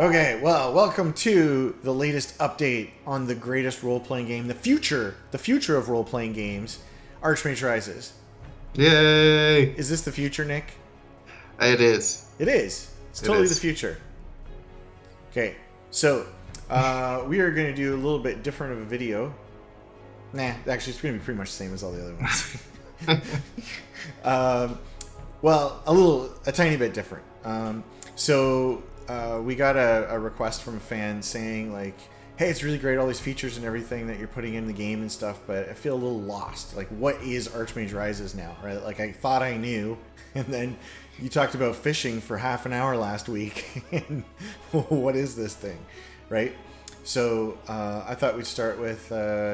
Okay, well, welcome to the latest update on the greatest role-playing game, the future of role-playing games, Archmage Rises. Yay! Is this the future, Nick? It is. It is. It's totally the future. Okay, so we are going to do a little bit different of a video. Nah, actually, it's going to be pretty much the same as all the other ones. Well, a tiny bit different. We got a request from a fan saying, like, hey, it's really great, all these features and everything that you're putting in the game and stuff, but I feel a little lost. Like, what is Archmage Rises now, right? Like, I thought I knew, and then you talked about fishing for half an hour last week, and what is this thing, right? So I thought we'd start with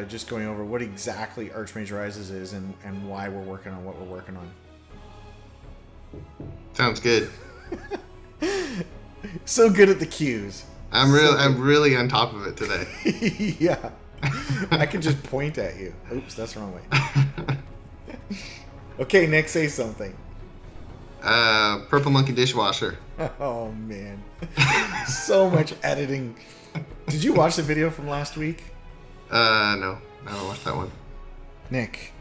just going over what exactly Archmage Rises is and why we're working on what we're working on. Sounds good. So good at the cues. I'm really on top of it today. Yeah. I can just point at you. Oops, that's the wrong way. Okay, Nick, say something. Purple Monkey Dishwasher. Oh, man. So much editing. Did you watch the video from last week? No. I haven't watched that one. Nick,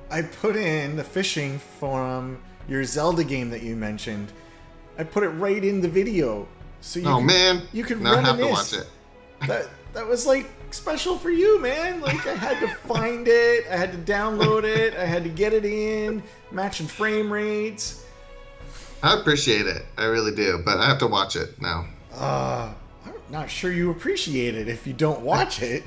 I put in the fishing from your Zelda game that you mentioned. I put it right in the video. So you could reminisce. Have to watch it. That was like special for you, man. Like, I had to find it, I had to download it, I had to get it in, matching frame rates. I appreciate it. I really do, but I have to watch it now. I'm not sure you appreciate it if you don't watch it.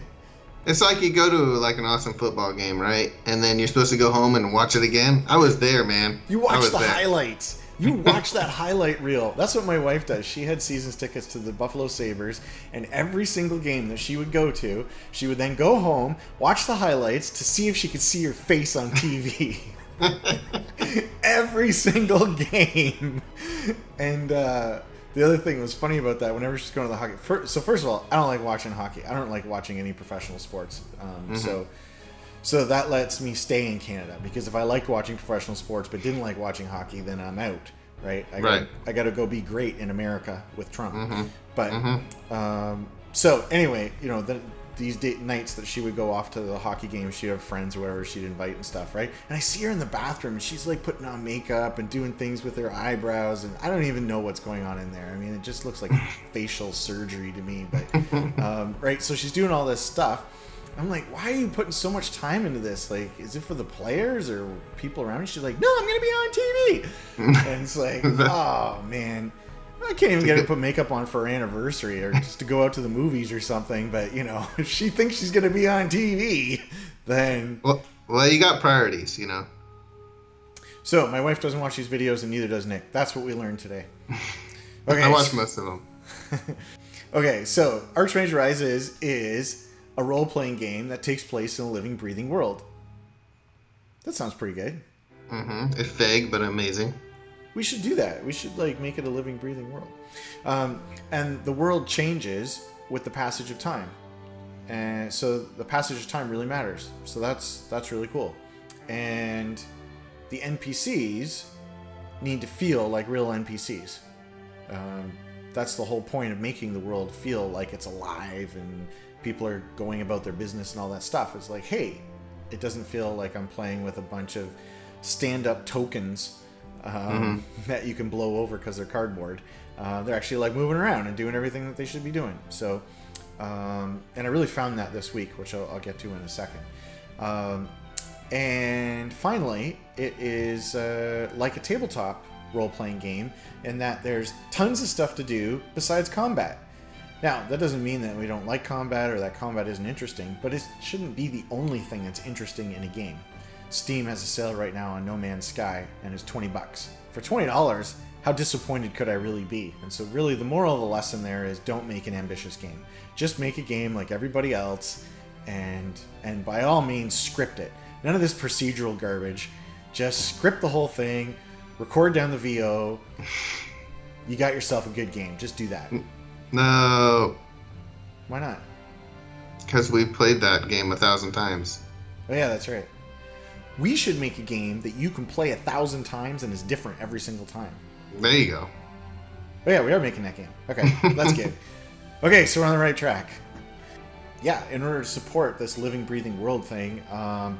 It's like you go to like an awesome football game, right? And then you're supposed to go home and watch it again. I was there, man. You watched the highlights. You watch that highlight reel. That's what my wife does. She had seasons tickets to the Buffalo Sabres, and every single game that she would go to, she would then go home, watch the highlights to see if she could see your face on TV. Every single game. And the other thing that was funny about that, whenever she's going to the hockey... First of all, I don't like watching hockey. I don't like watching any professional sports. So that lets me stay in Canada, because if I liked watching professional sports but didn't like watching hockey, then I'm out, right? I got to go be great in America with Trump. So anyway, these nights that she would go off to the hockey game, she'd have friends or whatever she'd invite and stuff, right? And I see her in the bathroom, and she's like putting on makeup and doing things with her eyebrows, and I don't even know what's going on in there. I mean, it just looks like facial surgery to me, but right? So she's doing all this stuff. I'm like, why are you putting so much time into this? Like, is it for the players or people around you? She's like, no, I'm going to be on TV. And it's like, oh, man. I can't even get her to put makeup on for her anniversary or just to go out to the movies or something. But, if she thinks she's going to be on TV, then... Well, you got priorities, So, my wife doesn't watch these videos, and neither does Nick. That's what we learned today. Okay, I watch most of them. Okay, so Archmage Rises is a role-playing game that takes place in a living, breathing world. That sounds pretty good. It's vague, but amazing. We should do that. We should make it a living, breathing world. And the world changes with the passage of time. And so the passage of time really matters. So that's really cool. And the NPCs need to feel like real NPCs. That's the whole point of making the world feel like it's alive and people are going about their business and all that stuff. It's like, hey, it doesn't feel like I'm playing with a bunch of stand-up tokens that you can blow over because they're cardboard. They're actually like moving around and doing everything that they should be doing. So, and I really found that this week, which I'll get to in a second. And finally, it is like a tabletop role-playing game in that there's tons of stuff to do besides combat. Now, that doesn't mean that we don't like combat or that combat isn't interesting, but it shouldn't be the only thing that's interesting in a game. Steam has a sale right now on No Man's Sky, and it's $20. For $20, how disappointed could I really be? And so really the moral of the lesson there is don't make an ambitious game. Just make a game like everybody else, and by all means script it. None of this procedural garbage. Just script the whole thing, record down the VO. You got yourself a good game. Just do that. No. Why not? Because we've played that game 1,000 times. Oh yeah, that's right. We should make a game that you can play 1,000 times and is different every single time. There you go. Oh yeah, we are making that game. Okay, that's good. Okay, so we're on the right track. Yeah, in order to support this living, breathing world thing,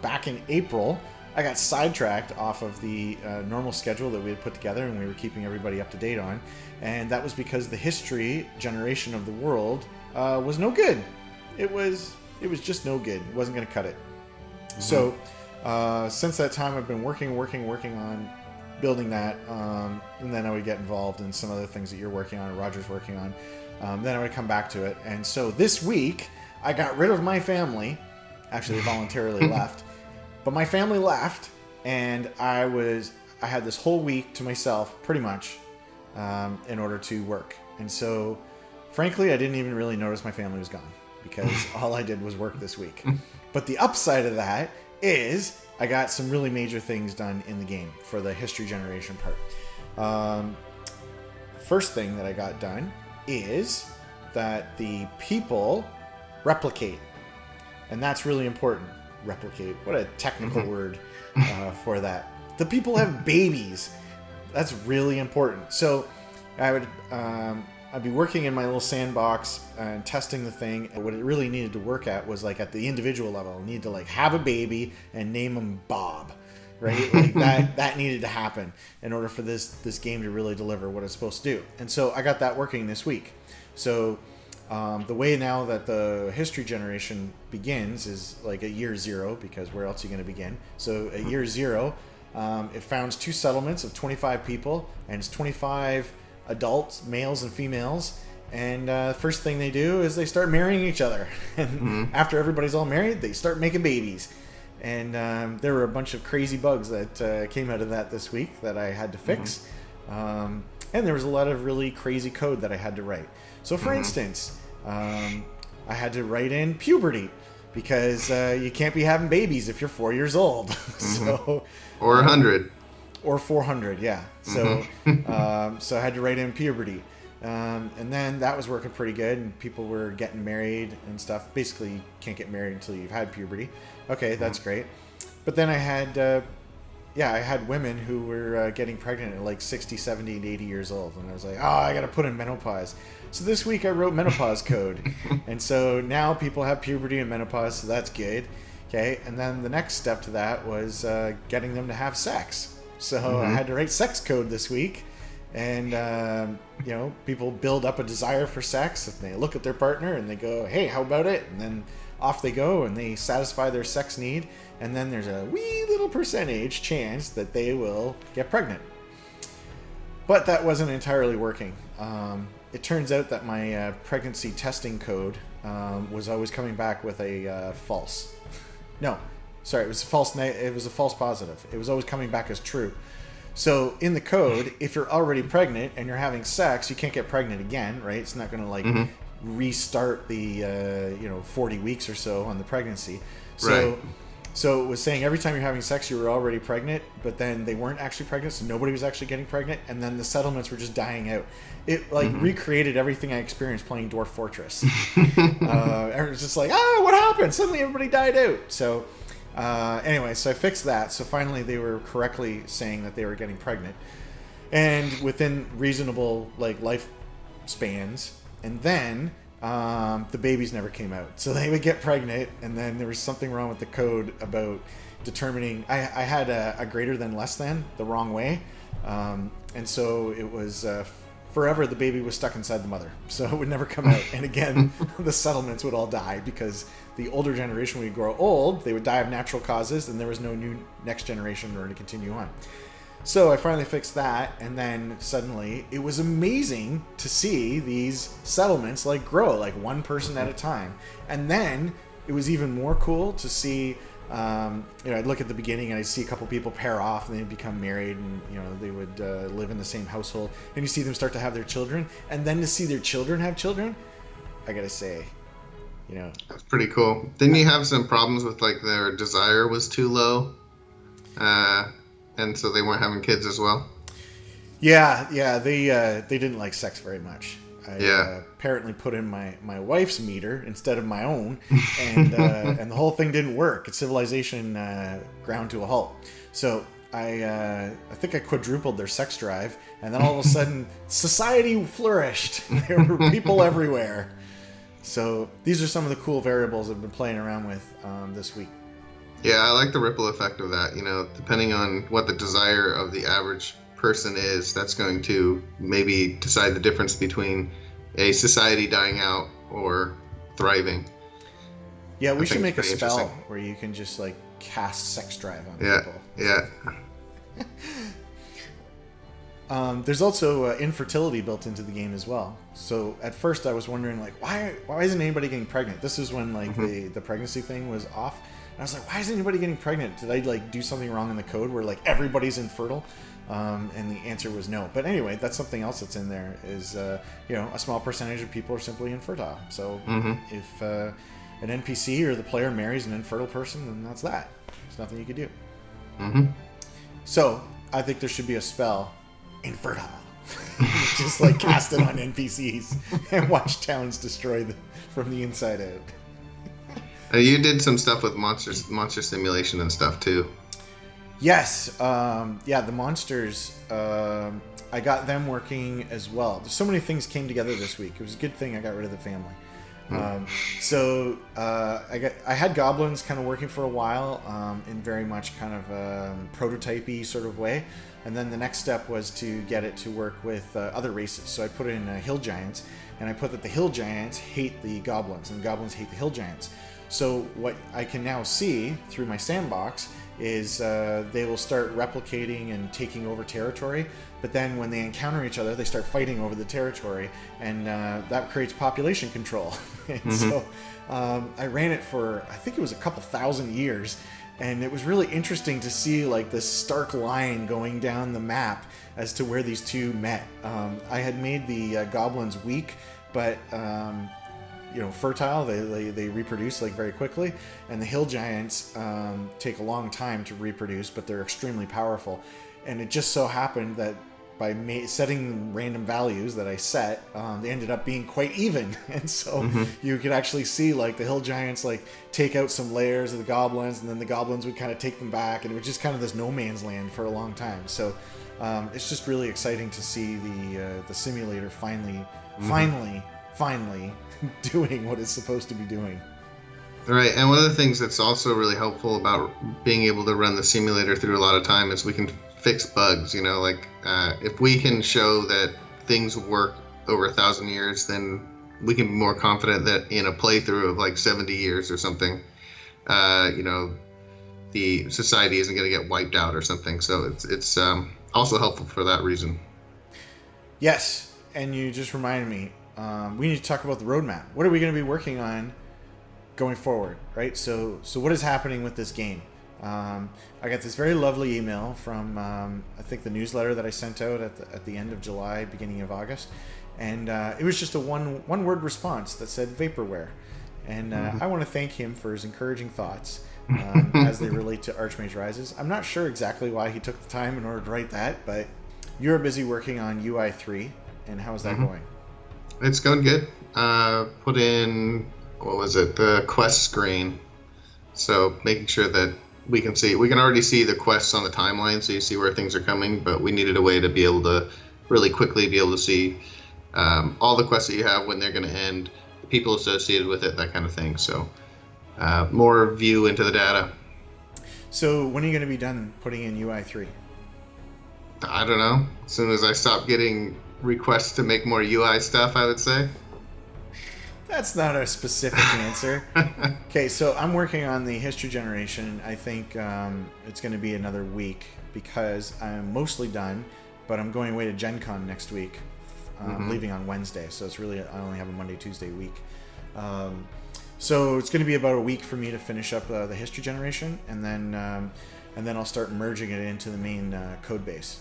back in April, I got sidetracked off of the normal schedule that we had put together and we were keeping everybody up to date on. And that was because the history generation of the world was no good. It was just no good. It wasn't going to cut it. Mm-hmm. So since that time, I've been working on building that. And then I would get involved in some other things that you're working on or Roger's working on. Then I would come back to it. And so this week, I got rid of my family. Actually, they voluntarily left. But my family left, and I had this whole week to myself, pretty much, in order to work. And so, frankly, I didn't even really notice my family was gone, because all I did was work this week. But the upside of that is I got some really major things done in the game for the history generation part. First thing that I got done is that the people replicate. And that's really important. Replicate. What a technical word for that. The people have babies. That's really important. So I'd be working in my little sandbox and testing the thing. And what it really needed to work at was like at the individual level. I needed to like have a baby and name him Bob, right? Like that needed to happen in order for this game to really deliver what it's supposed to do. And so I got that working this week. So the way now that the history generation begins is like at year 0, because where else are you going to begin? So at year 0, it founds 2 settlements of 25 people, and it's 25 adults, males and females. And first thing they do is they start marrying each other. And after everybody's all married, they start making babies. And there were a bunch of crazy bugs that came out of that this week that I had to fix. And there was a lot of really crazy code that I had to write. So for instance, I had to write in puberty, because you can't be having babies if you're 4 years old. So or 100. Or 400, yeah. So so I had to write in puberty. And then that was working pretty good, and people were getting married and stuff. Basically, you can't get married until you've had puberty. Okay, that's great. But then I had women who were getting pregnant at like 60, 70, and 80 years old. And I was like, I got to put in menopause. So this week I wrote menopause code. And so now people have puberty and menopause, so that's good. Okay, and then the next step to that was getting them to have sex. So I had to write sex code this week. And, people build up a desire for sex, and they look at their partner and they go, hey, how about it? And then off they go and they satisfy their sex need. And then there's a wee little percentage chance that they will get pregnant. But that wasn't entirely working. It turns out that my pregnancy testing code was always coming back with a false. No, sorry, it was a false. It was a false positive. It was always coming back as true. So in the code, if you're already pregnant and you're having sex, you can't get pregnant again, right? It's not going to restart the 40 weeks or so on the pregnancy. So. Right. So it was saying every time you're having sex, you were already pregnant, but then they weren't actually pregnant, so nobody was actually getting pregnant, and then the settlements were just dying out. It recreated everything I experienced playing Dwarf Fortress. It was just like, what happened? Suddenly everybody died out. So anyway, so I fixed that. So finally they were correctly saying that they were getting pregnant, and within reasonable life spans. And then the babies never came out. So they would get pregnant, and then there was something wrong with the code about determining. I had a greater than less than the wrong way. And so it was forever the baby was stuck inside the mother. So it would never come out. And again, the settlements would all die because the older generation would grow old. They would die of natural causes, and there was no new next generation in order to continue on. So I finally fixed that, and then suddenly it was amazing to see these settlements grow, one person at a time. And then it was even more cool to see, I'd look at the beginning and I'd see a couple people pair off and they'd become married, and they would live in the same household, and you see them start to have their children, and then to see their children have children, I gotta say, that's pretty cool. Didn't you have some problems with their desire was too low? And so they weren't having kids as well? Yeah, they didn't like sex very much. I apparently put in my wife's meter instead of my own, and the whole thing didn't work. Civilization ground to a halt. So I think I quadrupled their sex drive, and then all of a sudden, society flourished. There were people everywhere. So these are some of the cool variables I've been playing around with this week. Yeah, I like the ripple effect of that. Depending on what the desire of the average person is, that's going to maybe decide the difference between a society dying out or thriving. Yeah, we should make a spell where you can just like cast sex drive on people. Yeah. There's also infertility built into the game as well. So at first I was wondering like, why isn't anybody getting pregnant? This is when like the pregnancy thing was off. And I was like, why isn't anybody getting pregnant? Did I like do something wrong in the code where like everybody's infertile? And the answer was no. But anyway, that's something else that's in there is, a small percentage of people are simply infertile. So if an NPC or the player marries an infertile person, then that's that. There's nothing you could do. So I think there should be a spell, infertile. Just like cast it on NPCs and watch towns destroy from the inside out. You did some stuff with monster simulation and stuff too. Yes, the monsters, I got them working as well. There's so many things came together this week. It was a good thing I got rid of the family. I had goblins kind of working for a while in very much kind of prototypey sort of way. And then the next step was to get it to work with other races. So I put in hill giants, and I put that the hill giants hate the goblins, and the goblins hate the hill giants. So what I can now see through my sandbox is they will start replicating and taking over territory, but then when they encounter each other, they start fighting over the territory, and that creates population control. And so I ran it for, I think it was a couple thousand years, and it was really interesting to see like this stark line going down the map as to where these two met. I had made the goblins weak, but fertile. They reproduce like very quickly, and the hill giants take a long time to reproduce, but they're extremely powerful. And it just so happened that by setting random values that I set, they ended up being quite even. And so you could actually see like the hill giants like take out some layers of the goblins, and then the goblins would kind of take them back, and it was just kind of this no man's land for a long time. So it's just really exciting to see the simulator finally doing what it's supposed to be doing. Right, and one of the things that's also really helpful about being able to run the simulator through a lot of time is we can fix bugs. If we can show that things work over 1,000 years, then we can be more confident that in a playthrough of like 70 years or something, the society isn't going to get wiped out or something. So it's also helpful for that reason. Yes, and you just reminded me. We need to talk about the roadmap. What are we going to be working on going forward, right? So what is happening with this game? I got this very lovely email from I think the newsletter that I sent out at the end of July, beginning of August, and it was just a one word response that said vaporware, and I want to thank him for his encouraging thoughts as they relate to Archmage Rises. I'm not sure exactly why he took the time in order to write that, but you're busy working on UI 3, and how is that going? It's going good. Put in, the quest screen. So making sure that we can already see the quests on the timeline, so you see where things are coming, but we needed a way to be able to really quickly be able to see all the quests that you have, when they're going to end, the people associated with it, that kind of thing. So more view into the data. So when are you going to be done putting in UI 3? I don't know. As soon as I stop getting requests to make more UI stuff, I would say. That's not a specific answer. Okay, so I'm working on the history generation. I think it's going to be another week because I'm mostly done, but I'm going away to Gen Con next week. I'm leaving on Wednesday, so it's really, I only have a Monday, Tuesday week. So it's going to be about a week for me to finish up the history generation, and then I'll start merging it into the main code base.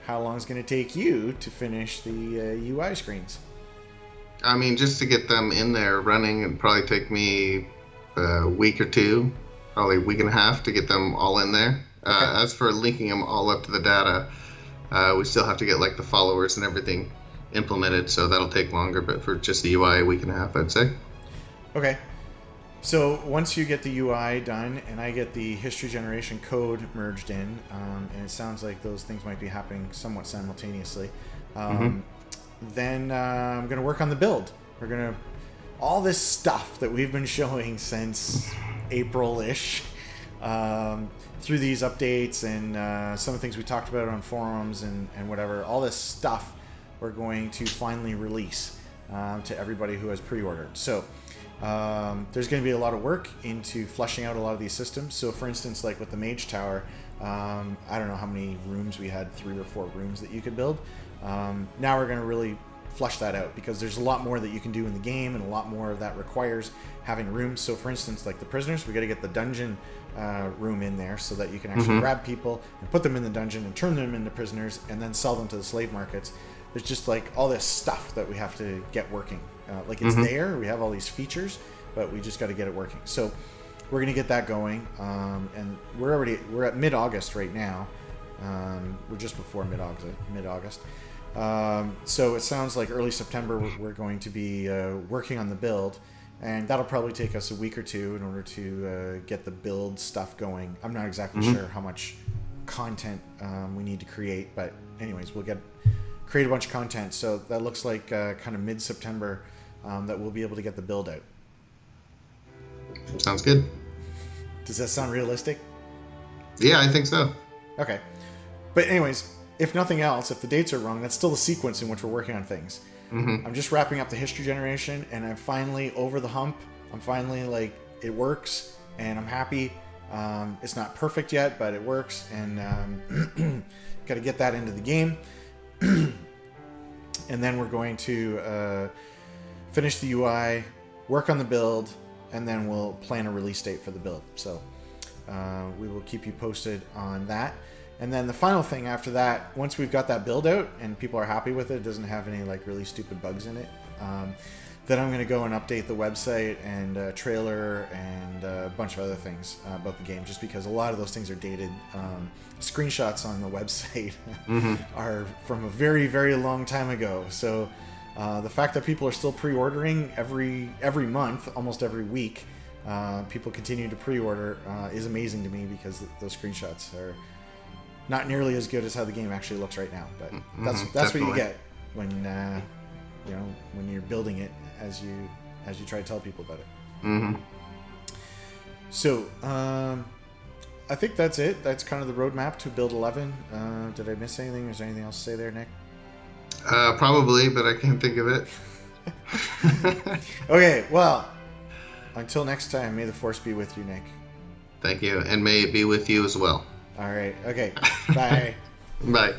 How long is it going to take you to finish the UI screens? I mean, just to get them in there running, it'd probably take me a week or two, probably a week and a half to get them all in there. Okay. As for linking them all up to the data, we still have to get like the followers and everything implemented, so that'll take longer, but for just the UI, a week and a half, I'd say. Okay. So once you get the UI done and I get the history generation code merged in, and it sounds like those things might be happening somewhat simultaneously, then I'm going to work on the build. We're going to all this stuff that we've been showing since April-ish, through these updates and some of the things we talked about on forums and whatever, all this stuff we're going to finally release to everybody who has pre-ordered. So there's going to be a lot of work into fleshing out a lot of these systems. So for instance, like with the Mage Tower, I don't know how many rooms we had, 3 or 4 rooms that you could build. Now we're going to really flesh that out because there's a lot more that you can do in the game and a lot more of that requires having rooms. So for instance, like the prisoners, we got to get the dungeon room in there so that you can actually grab people and put them in the dungeon and turn them into prisoners and then sell them to the slave markets. There's just like all this stuff that we have to get working. Like it's there, we have all these features, but we just got to get it working. So we're going to get that going, and we're at mid-August right now. We're just before mid-August. So it sounds like early September we're going to be working on the build, and that'll probably take us a week or two in order to get the build stuff going. I'm not exactly sure how much content we need to create, but anyways, we'll create a bunch of content. So that looks like kind of mid-September that we'll be able to get the build out. Sounds good. Does that sound realistic? Yeah, I think so. Okay. But anyways, if nothing else, if the dates are wrong, that's still the sequence in which we're working on things. I'm just wrapping up the history generation, and I'm finally over the hump. I'm finally like, it works, and I'm happy. It's not perfect yet, but it works, and got to get that into the game. And then we're going to finish the UI, work on the build, and then we'll plan a release date for the build. So we will keep you posted on that. And then the final thing after that, once we've got that build out and people are happy with it, doesn't have any like really stupid bugs in it, then I'm going to go and update the website and trailer and a bunch of other things about the game, just because a lot of those things are dated. Screenshots on the website are from a very, very long time ago. So the fact that people are still pre-ordering every month, almost every week, people continue to pre-order is amazing to me, because those screenshots are not nearly as good as how the game actually looks right now. But that's what you get when when you're building it as you try to tell people about it. So I think that's it. That's kind of the roadmap to build 11. Did I miss anything? Is there anything else to say there, Nick? Probably, but I can't think of it. Okay, well, until next time, may the force be with you, Nick. Thank you, and may it be with you as well. All right. Okay. Bye. Bye.